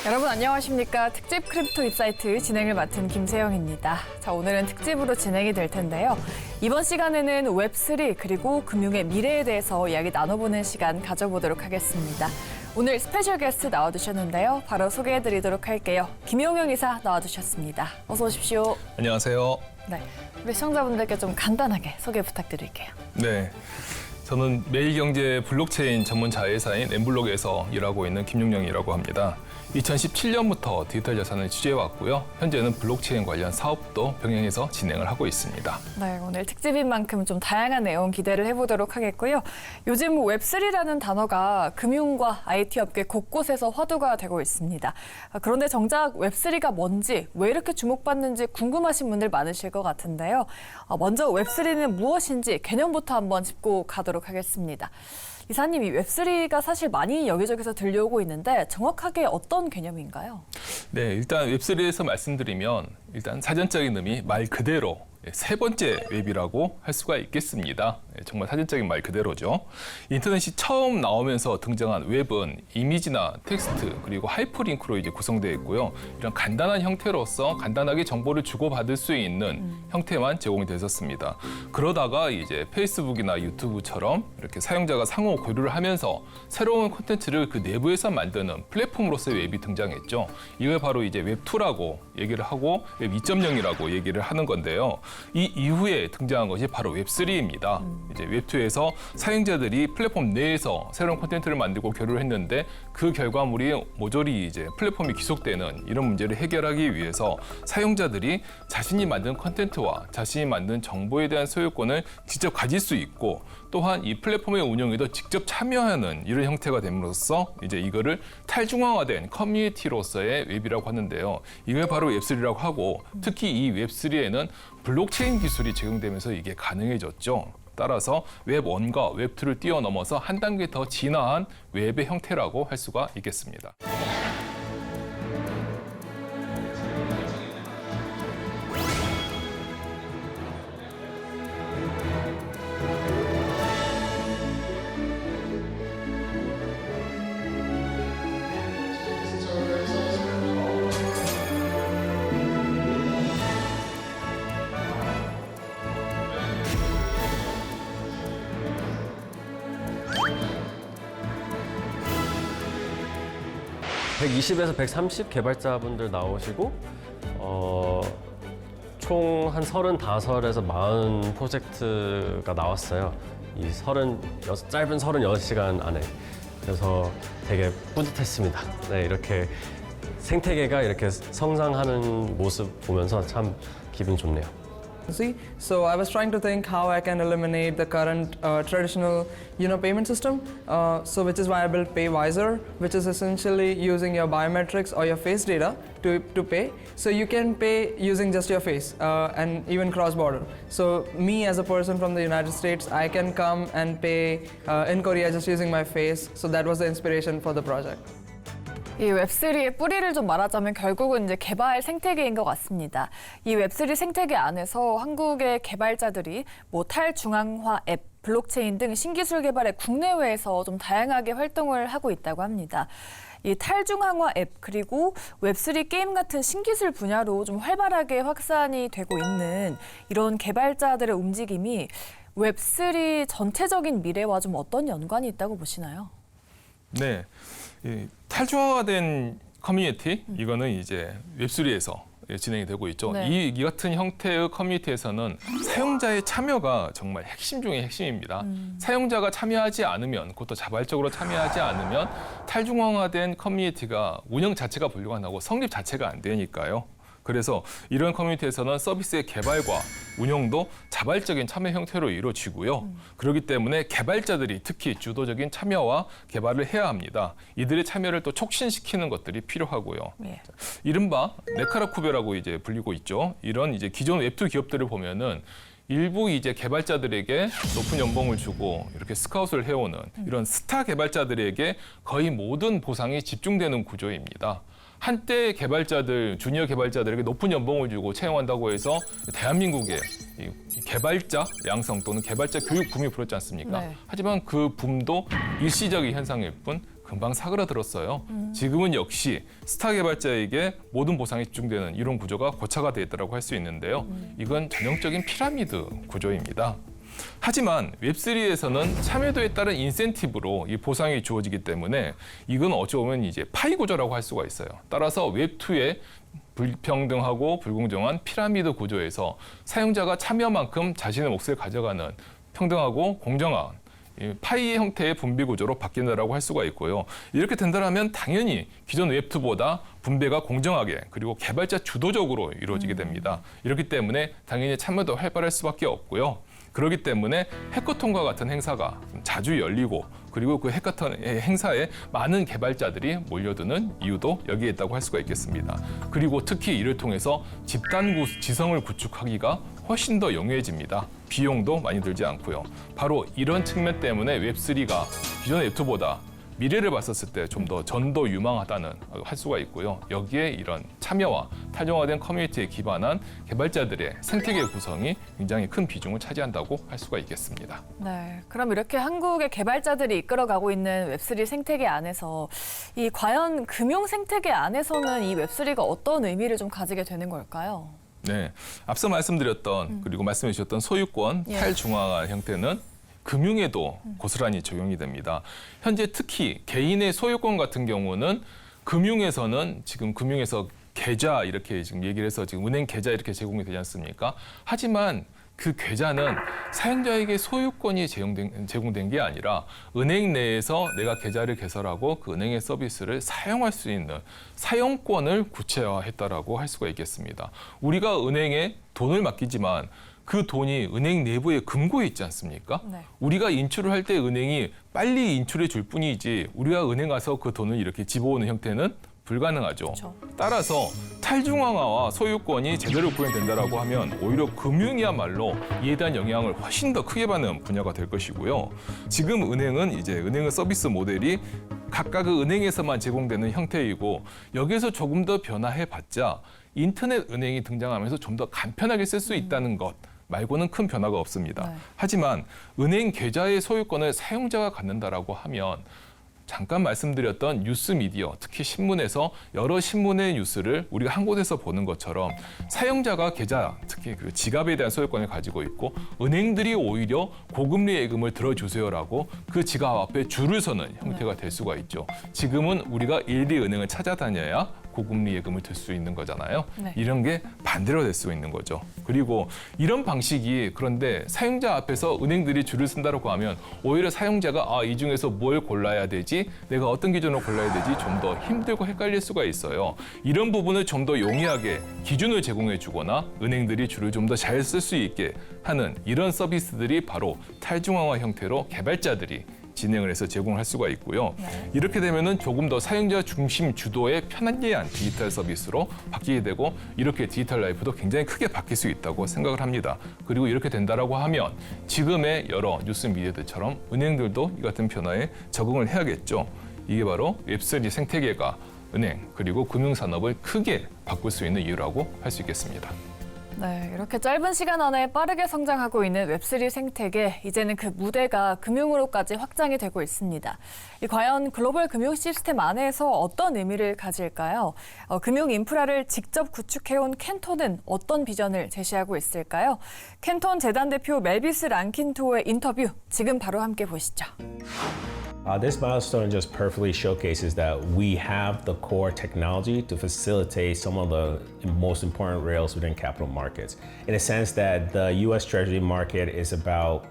여러분 안녕하십니까. 특집 크립토 인사이트 진행을 맡은 김세영입니다. 자, 오늘은 특집으로 진행이 될 텐데요. 이번 시간에는 웹3 그리고 금융의 미래에 대해서 이야기 나눠보는 시간 가져보도록 하겠습니다. 오늘 스페셜 게스트 나와주셨는데요. 바로 소개해드리도록 할게요. 김용영 이사 나와주셨습니다. 어서 오십시오. 안녕하세요. 네, 우리 시청자분들께 좀 간단하게 소개 부탁드릴게요. 네, 저는 매일경제 블록체인 전문 자회사인 엠블록에서 일하고 있는 김용영이라고 합니다. 2017년부터 디지털 자산을 취재해왔고요. 현재는 블록체인 관련 사업도 병행해서 진행을 하고 있습니다. 네, 오늘 특집인 만큼 좀 다양한 내용 기대를 해보도록 하겠고요. 요즘 웹3라는 단어가 금융과 IT 업계 곳곳에서 화두가 되고 있습니다. 그런데 정작 웹3가 뭔지, 왜 이렇게 주목받는지 궁금하신 분들 많으실 것 같은데요. 먼저 웹3는 무엇인지 개념부터 한번 짚고 가도록 하겠습니다. 이사님, 이 웹3가 사실 많이 여기저기서 들려오고 있는데 정확하게 어떤 개념인가요? 네, 일단 웹3에서 말씀드리면 일단 사전적인 의미 말 그대로 세 번째 웹이라고 할 수가 있겠습니다. 정말 사전적인 말 그대로죠. 인터넷이 처음 나오면서 등장한 웹은 이미지나 텍스트 그리고 하이퍼링크로 이제 구성되어 있고요. 이런 간단한 형태로서 간단하게 정보를 주고받을 수 있는 형태만 제공이 됐었습니다. 그러다가 이제 페이스북이나 유튜브처럼 이렇게 사용자가 상호 교류를 하면서 새로운 콘텐츠를 그 내부에서 만드는 플랫폼으로서의 웹이 등장했죠. 이걸 바로 이제 웹2라고 얘기를 하고 웹 2.0이라고 얘기를 하는 건데요. 이 이후에 등장한 것이 바로 웹3입니다. 이제 웹2에서 사용자들이 플랫폼 내에서 새로운 콘텐츠를 만들고 교류를 했는데 그 결과물이 모조리 이제 플랫폼이 귀속되는 이런 문제를 해결하기 위해서 사용자들이 자신이 만든 콘텐츠와 자신이 만든 정보에 대한 소유권을 직접 가질 수 있고 또한 이 플랫폼의 운영에도 직접 참여하는 이런 형태가 됨으로써 이제 이거를 탈중앙화된 커뮤니티로서의 웹이라고 하는데요. 이걸 바로 웹3라고 하고 특히 이 웹3에는 블록체인 기술이 적용되면서 이게 가능해졌죠. 따라서 웹1과 웹2를 뛰어넘어서 한 단계 더 진화한 웹의 형태라고 할 수가 있겠습니다. (120에서 130) 개발자분들 나오시고 총 한 35에서 40 프로젝트가 나왔어요. 이 짧은 36시간 안에. 그래서 되게 뿌듯했습니다. 네, 이렇게 생태계가 이렇게 성장하는 모습 보면서 참 기분이 좋네요. So I was trying to think how I can eliminate the current traditional, payment system. So which is why I built PayWiser, which is essentially using your biometrics or your face data to pay. So you can pay using just your face and even cross-border. So me as a person from the United States, I can come and pay in Korea just using my face. So that was the inspiration for the project. 이 웹3의 뿌리를 좀 말하자면 결국은 이제 개발 생태계인 것 같습니다. 이 웹3 생태계 안에서 한국의 개발자들이 뭐 탈중앙화 앱, 블록체인 등 신기술 개발에 국내외에서 좀 다양하게 활동을 하고 있다고 합니다. 이 탈중앙화 앱 그리고 웹3 게임 같은 신기술 분야로 좀 활발하게 확산이 되고 있는 이런 개발자들의 움직임이 웹3 전체적인 미래와 좀 어떤 연관이 있다고 보시나요? 네. 탈중앙화된 커뮤니티, 이거는 이제 웹3에서 진행이 되고 있죠. 네. 이 같은 형태의 커뮤니티에서는 사용자의 참여가 정말 핵심 중의 핵심입니다. 사용자가 참여하지 않으면, 그것도 자발적으로 참여하지 않으면 탈중앙화된 커뮤니티가 운영 자체가 불가능하고 성립 자체가 안 되니까요. 그래서 이런 커뮤니티에서는 서비스의 개발과 운영도 자발적인 참여 형태로 이루어지고요. 그렇기 때문에 개발자들이 특히 주도적인 참여와 개발을 해야 합니다. 이들의 참여를 또 촉진시키는 것들이 필요하고요. 네. 이른바 네카라쿠베라고 이제 불리고 있죠. 이런 이제 기존 웹2 기업들을 보면은 일부 이제 개발자들에게 높은 연봉을 주고 이렇게 스카웃을 해오는 이런 스타 개발자들에게 거의 모든 보상이 집중되는 구조입니다. 한때 개발자들, 주니어 개발자들에게 높은 연봉을 주고 채용한다고 해서 대한민국의 이 개발자 양성 또는 개발자 교육 붐이 불었지 않습니까? 네. 하지만 그 붐도 일시적인 현상일 뿐 금방 사그라들었어요. 지금은 역시 스타 개발자에게 모든 보상이 집중되는 이런 구조가 고착화 되어 있다고 할 수 있는데요. 이건 전형적인 피라미드 구조입니다. 하지만 웹3에서는 참여도에 따른 인센티브로 이 보상이 주어지기 때문에 이건 어찌 보면 이제 파이 구조라고 할 수가 있어요. 따라서 웹2의 불평등하고 불공정한 피라미드 구조에서 사용자가 참여만큼 자신의 몫을 가져가는 평등하고 공정한 이 파이 형태의 분배 구조로 바뀐다라고 할 수가 있고요. 이렇게 된다면 당연히 기존 웹2보다 분배가 공정하게 그리고 개발자 주도적으로 이루어지게 됩니다. 이렇기 때문에 당연히 참여도 활발할 수밖에 없고요. 그렇기 때문에 해커톤과 같은 행사가 자주 열리고 그리고 그 해커톤 행사에 많은 개발자들이 몰려드는 이유도 여기에 있다고 할 수가 있겠습니다. 그리고 특히 이를 통해서 집단 지성을 구축하기가 훨씬 더 용이해집니다. 비용도 많이 들지 않고요. 바로 이런 측면 때문에 웹3가 기존 웹2보다 미래를 봤었을 때 좀 더 전도 유망하다는 할 수가 있고요. 여기에 이런 참여와 탈중화된 커뮤니티에 기반한 개발자들의 생태계 구성이 굉장히 큰 비중을 차지한다고 할 수가 있겠습니다. 네, 그럼 이렇게 한국의 개발자들이 이끌어가고 있는 웹3 생태계 안에서 이 과연 금융 생태계 안에서는 이 웹3가 어떤 의미를 좀 가지게 되는 걸까요? 네, 앞서 말씀드렸던 그리고 말씀해 주셨던 소유권 예. 탈중앙화 형태는 금융에도 고스란히 적용이 됩니다. 현재 특히 개인의 소유권 같은 경우는 금융에서는 지금 금융에서 계좌 이렇게 지금 얘기를 해서 지금 은행 계좌 이렇게 제공이 되지 않습니까? 하지만 그 계좌는 사용자에게 소유권이 제공된 게 아니라 은행 내에서 내가 계좌를 개설하고 그 은행의 서비스를 사용할 수 있는 사용권을 구체화했다라고 할 수가 있겠습니다. 우리가 은행에 돈을 맡기지만 그 돈이 은행 내부에 금고에 있지 않습니까? 네. 우리가 인출을 할 때 은행이 빨리 인출해 줄 뿐이지 우리가 은행 가서 그 돈을 이렇게 집어오는 형태는 불가능하죠. 그렇죠. 따라서 탈중앙화와 소유권이 제대로 구현된다라고 하면 오히려 금융이야말로 이에 대한 영향을 훨씬 더 크게 받는 분야가 될 것이고요. 지금 은행은 이제 은행의 서비스 모델이 각각 그 은행에서만 제공되는 형태이고 여기에서 조금 더 변화해봤자 인터넷 은행이 등장하면서 좀 더 간편하게 쓸 수 있다는 것 말고는 큰 변화가 없습니다. 네. 하지만 은행 계좌의 소유권을 사용자가 갖는다라고 하면 잠깐 말씀드렸던 뉴스 미디어, 특히 신문에서 여러 신문의 뉴스를 우리가 한 곳에서 보는 것처럼 사용자가 계좌, 특히 그 지갑에 대한 소유권을 가지고 있고 은행들이 오히려 고금리 예금을 들어주세요라고 그 지갑 앞에 줄을 서는 형태가 될 수가 있죠. 지금은 우리가 일일이 은행을 찾아다녀야 고금리 예금을 들 수 있는 거잖아요. 네. 이런 게 반대로 될 수 있는 거죠. 그리고 이런 방식이 그런데 사용자 앞에서 은행들이 줄을 쓴다고 하면 오히려 사용자가 이 중에서 뭘 골라야 되지? 내가 어떤 기준으로 골라야 되지? 좀 더 힘들고 헷갈릴 수가 있어요. 이런 부분을 좀 더 용이하게 기준을 제공해 주거나 은행들이 줄을 좀 더 잘 쓸 수 있게 하는 이런 서비스들이 바로 탈중앙화 형태로 개발자들이 진행을 해서 제공할 수가 있고요. 이렇게 되면은 조금 더 사용자 중심 주도의 편리한 디지털 서비스로 바뀌게 되고 이렇게 디지털 라이프도 굉장히 크게 바뀔 수 있다고 생각을 합니다. 그리고 이렇게 된다라고 하면 지금의 여러 뉴스 미디어들처럼 은행들도 이 같은 변화에 적응을 해야겠죠. 이게 바로 웹3 생태계가 은행 그리고 금융산업을 크게 바꿀 수 있는 이유라고 할 수 있겠습니다. 네, 이렇게 짧은 시간 안에 빠르게 성장하고 있는 웹3 생태계, 이제는 그 무대가 금융으로까지 확장이 되고 있습니다. 과연 글로벌 금융 시스템 안에서 어떤 의미를 가질까요? 금융 인프라를 직접 구축해온 캔톤은 어떤 비전을 제시하고 있을까요? 캔톤 재단 대표 멜비스 랑킨토의 인터뷰, 지금 바로 함께 보시죠. This milestone just perfectly showcases that we have the core technology to facilitate some of the most important rails within capital markets. In a sense that the US Treasury market is about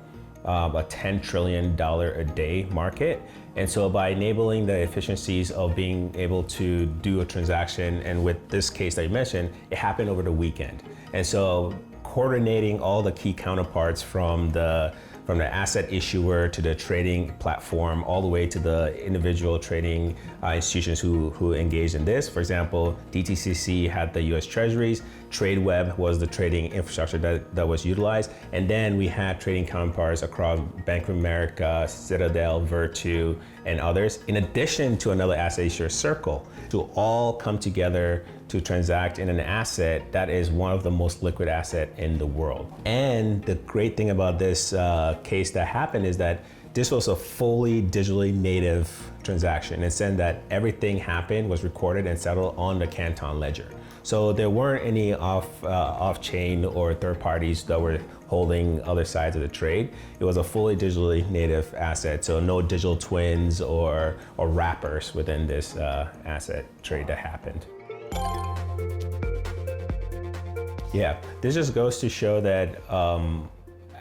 a $10 trillion a day market. And so by enabling the efficiencies of being able to do a transaction, and with this case that you mentioned, it happened over the weekend. And so coordinating all the key counterparts from the asset issuer to the trading platform, all the way to the individual trading institutions who engaged in this. For example, DTCC had the US Treasuries, TradeWeb was the trading infrastructure that was utilized, and then we had trading counterparts across Bank of America, Citadel, Virtu, and others, in addition to another asset issuer, Circle, to all come together to transact in an asset that is one of the most liquid assets in the world. And the great thing about this case that happened is that this was a fully digitally native transaction. It said that everything happened, was recorded and settled on the Canton Ledger. So there weren't any off-chain or third parties that were holding other sides of the trade. It was a fully digitally native asset, so no digital twins or wrappers within this asset trade that happened. Yeah, this just goes to show that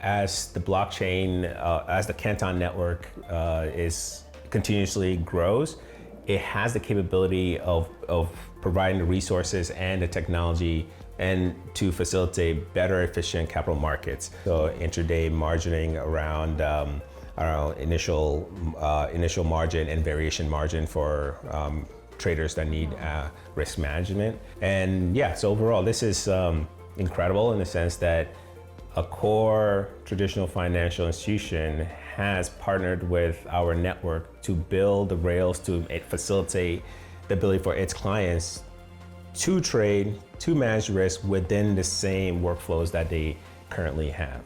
as the blockchain, as the Canton network is continuously grows, it has the capability of providing the resources and the technology and to facilitate better, efficient capital markets. So intraday margining around initial margin and variation margin for traders that need risk management. And yeah, so overall, this is incredible in the sense that a core traditional financial institution has partnered with our network to build the rails to facilitate the ability for its clients to trade, to manage risk within the same workflows that they currently have.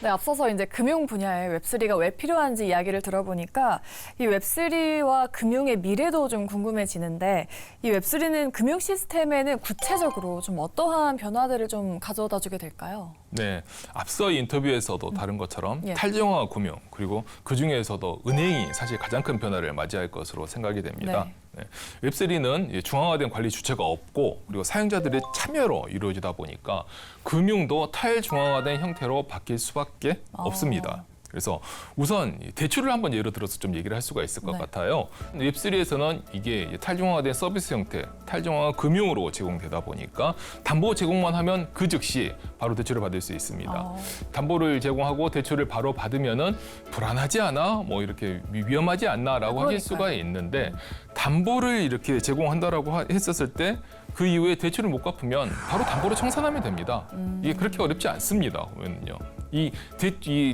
네, 앞서서 이제 금융 분야에 웹3가 왜 필요한지 이야기를 들어보니까 이 웹3와 금융의 미래도 좀 궁금해지는데 이 웹3는 금융 시스템에는 구체적으로 좀 어떠한 변화들을 좀 가져다 주게 될까요? 네, 앞서 인터뷰에서도 다른 것처럼 예. 탈중앙화 금융 그리고 그 중에서도 은행이 사실 가장 큰 변화를 맞이할 것으로 생각이 됩니다. 네. 웹3는 중앙화된 관리 주체가 없고 그리고 사용자들의 참여로 이루어지다 보니까 금융도 탈중앙화된 형태로 바뀔 수밖에 없습니다. 그래서 우선 대출을 한번 예를 들어서 좀 얘기를 할 수가 있을 것 네. 같아요. 웹3에서는 이게 탈중앙화된 서비스 형태, 탈중앙화 금융으로 제공되다 보니까 담보 제공만 하면 그 즉시 바로 대출을 받을 수 있습니다. 담보를 제공하고 대출을 바로 받으면은 불안하지 않아? 뭐 이렇게 위험하지 않나라고 하실 수가 있는데 담보를 이렇게 제공한다라고 했었을 때 그 이후에 대출을 못 갚으면 바로 담보를 청산하면 됩니다. 이게 그렇게 어렵지 않습니다. 보면요. 이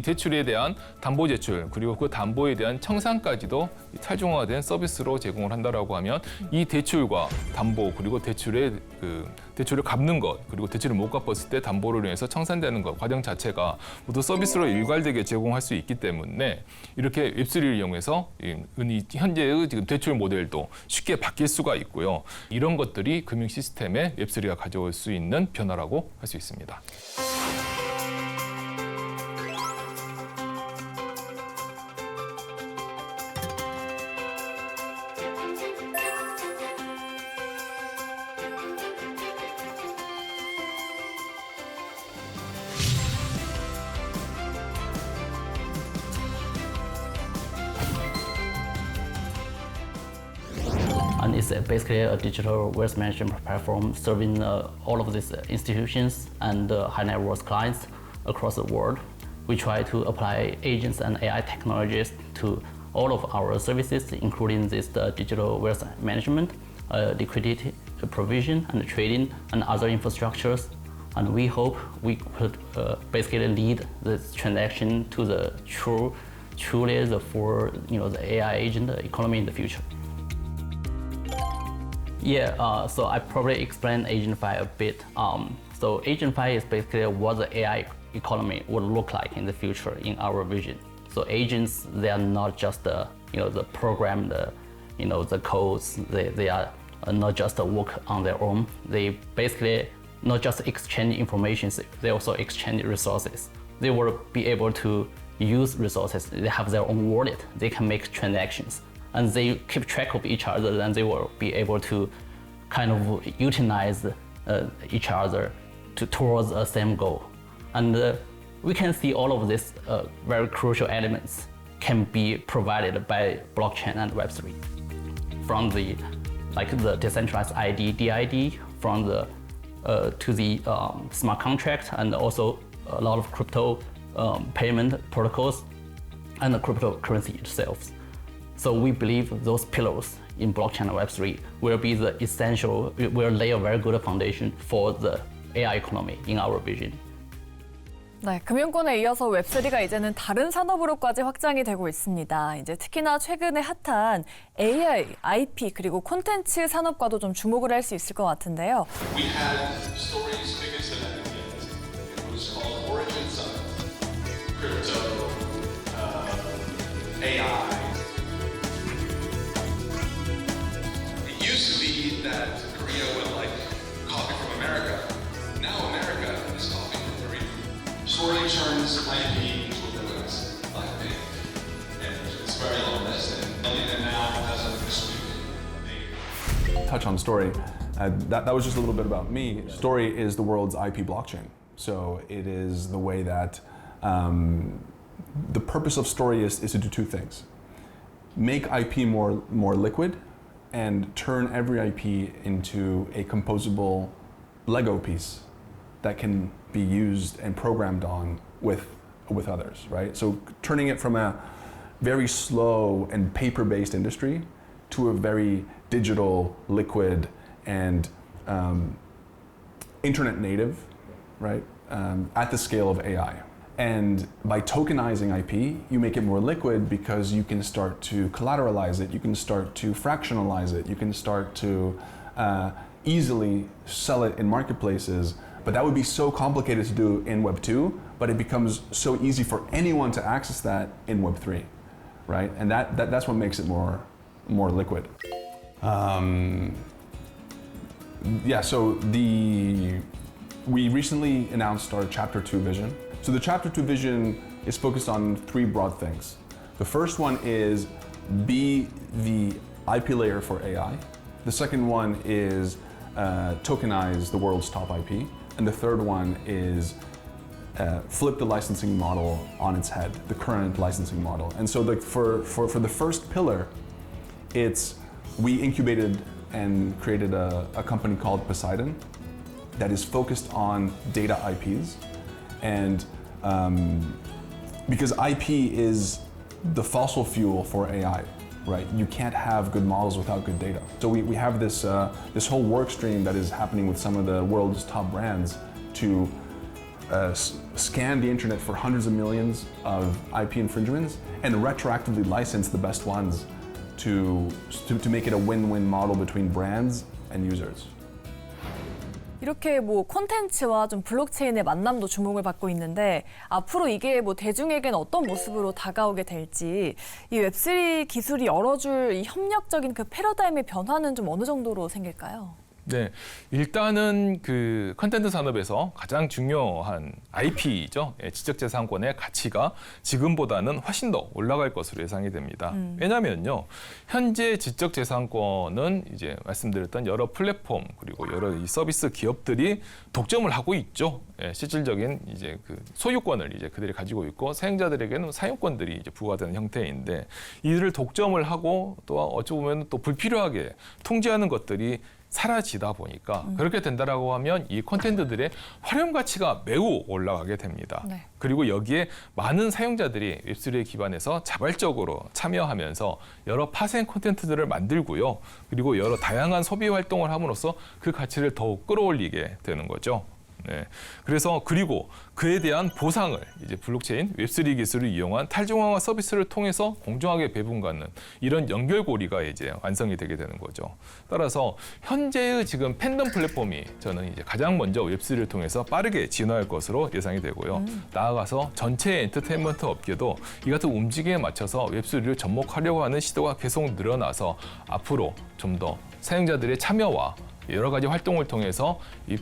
대출에 대한 담보 제출 그리고 그 담보에 대한 청산까지도 탈중앙화된 서비스로 제공을 한다라고 하면 이 대출과 담보 그리고 대출을 갚는 것 그리고 대출을 못 갚았을 때 담보를 위해서 청산되는 것 과정 자체가 모두 서비스로 일괄되게 제공할 수 있기 때문에 이렇게 웹3를 이용해서 현재의 지금 대출 모델도 쉽게 바뀔 수가 있고요. 이런 것들이 금융 시스템에 웹3가 가져올 수 있는 변화라고 할 수 있습니다. And it's basically a digital wealth management platform serving all of these institutions and high net worth clients across the world. We try to apply agents and AI technologies to all of our services, including this digital wealth management, liquidity provision and trading and other infrastructures. And we hope we could basically lead this transaction to the truly the AI agent economy in the future. Yeah, so I probably explained AgentFi a bit. So AgentFi is basically what the AI economy would look like in the future in our vision. So agents, they are not just the program, the codes. They are not just work on their own. They basically not just exchange information, they also exchange resources. They will be able to use resources. They have their own wallet. They can make transactions. And they keep track of each other, and they will be able to kind of utilize each other towards the same goal. And we can see all of these very crucial elements can be provided by blockchain and Web3. From the decentralized ID, DID, from the to the smart contract, and also a lot of crypto payment protocols and the cryptocurrency itself. So we believe those pillars in blockchain and Web3 will be the essential, will lay a very good foundation for the AI economy in our vision. 네, 금융권에 이어서 웹3가 이제는 다른 산업으로까지 확장이 되고 있습니다. 이제 특히나 최근에 핫한 AI, IP 그리고 콘텐츠 산업과도 좀 주목을 할 수 있을 것 같은데요. We had stories big as the It was called Origins of Crypto IP into a device like me. And it's very low list, and now has a suite. Touch on Story. That was just a little bit about me. Story is the world's IP blockchain. So it is the way that the purpose of Story is to do two things: make IP more liquid, and turn every IP into a composable Lego piece that can be used and programmed on with others, right? So turning it from a very slow and paper-based industry to a very digital, liquid, and internet native, right? At the scale of AI. And by tokenizing IP, you make it more liquid because you can start to collateralize it, you can start to fractionalize it, you can start to easily sell it in marketplaces. But that would be so complicated to do in Web 2, but it becomes so easy for anyone to access that in Web 3, right? And that's what makes it more liquid. Yeah, so we recently announced our Chapter 2 vision. So the Chapter 2 vision is focused on three broad things. The first one is be the IP layer for AI. The second one is tokenize the world's top IP. And the third one is flip the licensing model on its head, the current licensing model. And so for the first pillar, we incubated and created a company called Poseidon that is focused on data IPs. And because IP is the fossil fuel for AI, right? You can't have good models without good data. So we have this whole work stream that is happening with some of the world's top brands to scan the internet for hundreds of millions of IP infringements and retroactively license the best ones to make it a win-win model between brands and users. 이렇게 뭐 콘텐츠와 좀 블록체인의 만남도 주목을 받고 있는데 앞으로 이게 뭐 대중에게는 어떤 모습으로 다가오게 될지 이 웹3 기술이 열어줄 이 협력적인 그 패러다임의 변화는 좀 어느 정도로 생길까요? 네, 일단은 그 컨텐츠 산업에서 가장 중요한 IP죠. 지적재산권의 가치가 지금보다는 훨씬 더 올라갈 것으로 예상이 됩니다. 왜냐하면요, 현재 지적재산권은 이제 말씀드렸던 여러 플랫폼 그리고 여러 이 서비스 기업들이 독점을 하고 있죠. 실질적인 이제 그 소유권을 이제 그들이 가지고 있고 사용자들에게는 사용권들이 이제 부과되는 형태인데 이들을 독점을 하고 또 어찌 보면 또 불필요하게 통제하는 것들이 사라지다 보니까 그렇게 된다라고 하면 이 콘텐츠들의 활용 가치가 매우 올라가게 됩니다. 네. 그리고 여기에 많은 사용자들이 웹3에 기반해서 자발적으로 참여하면서 여러 파생 콘텐츠들을 만들고요. 그리고 여러 다양한 소비 활동을 함으로써 그 가치를 더욱 끌어올리게 되는 거죠. 네. 그래서 그리고 그에 대한 보상을 이제 블록체인 웹3 기술을 이용한 탈중앙화 서비스를 통해서 공정하게 배분받는 이런 연결고리가 이제 완성이 되게 되는 거죠. 따라서 현재의 지금 팬덤 플랫폼이 저는 이제 가장 먼저 웹3를 통해서 빠르게 진화할 것으로 예상이 되고요. 나아가서 전체 엔터테인먼트 업계도 이 같은 움직임에 맞춰서 웹3를 접목하려고 하는 시도가 계속 늘어나서 앞으로 좀 더 사용자들의 참여와 여러 가지 활동을 통해서 이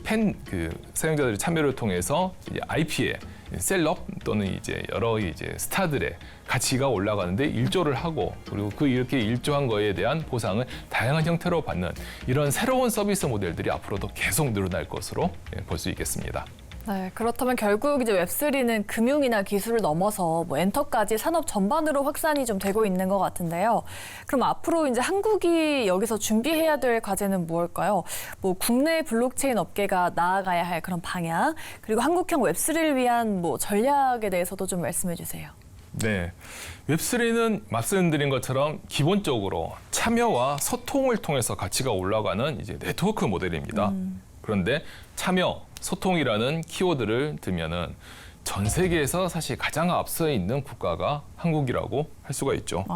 사용자들의 참여를 통해서 이제 IP의 셀럽 또는 이제 여러 이제 스타들의 가치가 올라가는데 일조를 하고 그리고 이렇게 일조한 거에 대한 보상을 다양한 형태로 받는 이런 새로운 서비스 모델들이 앞으로도 계속 늘어날 것으로 볼 수 있겠습니다. 네, 그렇다면 결국 이제 웹3는 금융이나 기술을 넘어서 뭐 엔터까지 산업 전반으로 확산이 좀 되고 있는 것 같은데요. 그럼 앞으로 이제 한국이 여기서 준비해야 될 과제는 무엇일까요? 뭐 국내 블록체인 업계가 나아가야 할 그런 방향, 그리고 한국형 웹3를 위한 뭐 전략에 대해서도 좀 말씀해 주세요. 네, 웹3는 말씀드린 것처럼 기본적으로 참여와 소통을 통해서 가치가 올라가는 이제 네트워크 모델입니다. 그런데 참여, 소통이라는 키워드를 들면은 전 세계에서 사실 가장 앞서 있는 국가가 한국이라고 할 수가 있죠.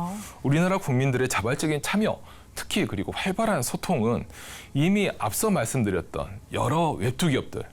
우리나라 국민들의 자발적인 참여, 특히 그리고 활발한 소통은 이미 앞서 말씀드렸던 여러 웹2 기업들,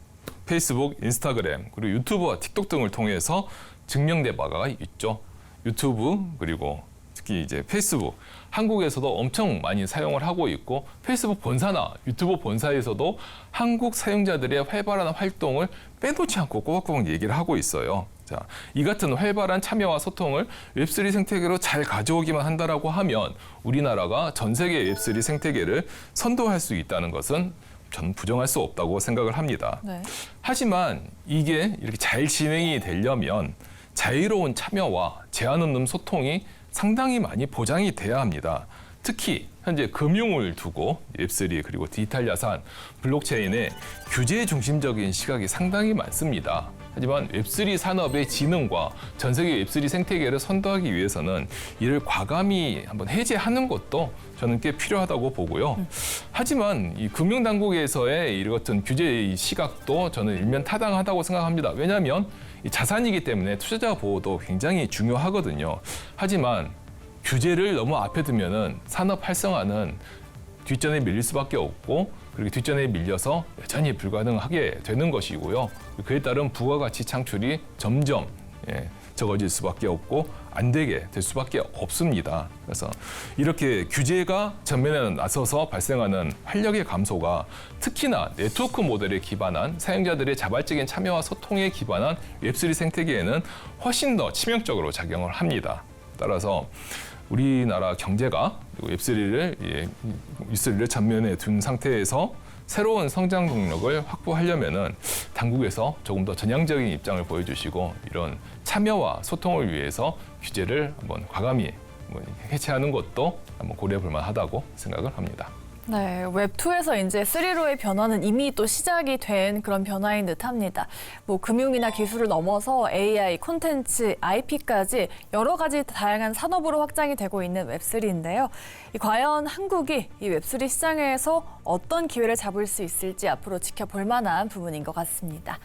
페이스북, 인스타그램, 그리고 유튜브와 틱톡 등을 통해서 증명된 바가 있죠. 유튜브 그리고 특히 이제 페이스북, 한국에서도 엄청 많이 사용을 하고 있고 페이스북 본사나 유튜브 본사에서도 한국 사용자들의 활발한 활동을 빼놓지 않고 꼬박꼬박 얘기를 하고 있어요. 자, 이 같은 활발한 참여와 소통을 웹3 생태계로 잘 가져오기만 한다라고 하면 우리나라가 전 세계 웹3 생태계를 선도할 수 있다는 것은 저는 부정할 수 없다고 생각을 합니다. 네. 하지만 이게 이렇게 잘 진행이 되려면 자유로운 참여와 제한 없는 소통이 상당히 많이 보장이 돼야 합니다. 특히 현재 금융을 두고 웹3 그리고 디지털 자산, 블록체인의 규제 중심적인 시각이 상당히 많습니다. 하지만 웹3 산업의 진흥과 전 세계 웹3 생태계를 선도하기 위해서는 이를 과감히 한번 해제하는 것도 저는 꽤 필요하다고 보고요. 하지만 이 금융당국에서의 이 같은 규제의 시각도 저는 일면 타당하다고 생각합니다. 왜냐하면 이 자산이기 때문에 투자자 보호도 굉장히 중요하거든요. 하지만 규제를 너무 앞에 두면은 산업 활성화는 뒷전에 밀릴 수밖에 없고 그리고 뒷전에 밀려서 여전히 불가능하게 되는 것이고요. 그에 따른 부가가치 창출이 점점 적어질 수밖에 없고 안 되게 될 수밖에 없습니다. 그래서 이렇게 규제가 전면에 나서서 발생하는 활력의 감소가 특히나 네트워크 모델에 기반한 사용자들의 자발적인 참여와 소통에 기반한 웹3 생태계에는 훨씬 더 치명적으로 작용을 합니다. 따라서 우리나라 경제가 웹3를 전면에 둔 상태에서 새로운 성장 동력을 확보하려면은 당국에서 조금 더 전향적인 입장을 보여주시고 이런 참여와 소통을 위해서 규제를 한번 과감히 해체하는 것도 한번 고려해 볼 만하다고 생각을 합니다. 네, 웹2에서 이제 3로의 변화는 이미 또 시작이 된 그런 변화인 듯합니다. 뭐 금융이나 기술을 넘어서 AI, 콘텐츠, IP까지 여러 가지 다양한 산업으로 확장이 되고 있는 웹3인데요. 과연 한국이 이 웹3 시장에서 어떤 기회를 잡을 수 있을지 앞으로 지켜볼 만한 부분인 것 같습니다.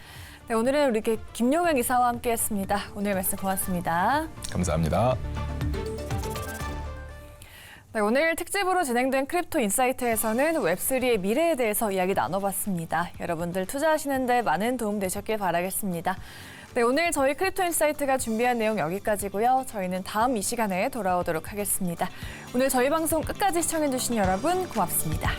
네, 오늘은 우리 김용영 이사와 함께했습니다. 오늘 말씀 고맙습니다. 감사합니다. 네, 오늘 특집으로 진행된 크립토 인사이트에서는 웹3의 미래에 대해서 이야기 나눠봤습니다. 여러분들 투자하시는 데 많은 도움 되셨길 바라겠습니다. 네, 오늘 저희 크립토 인사이트가 준비한 내용 여기까지고요. 저희는 다음 이 시간에 돌아오도록 하겠습니다. 오늘 저희 방송 끝까지 시청해주신 여러분 고맙습니다.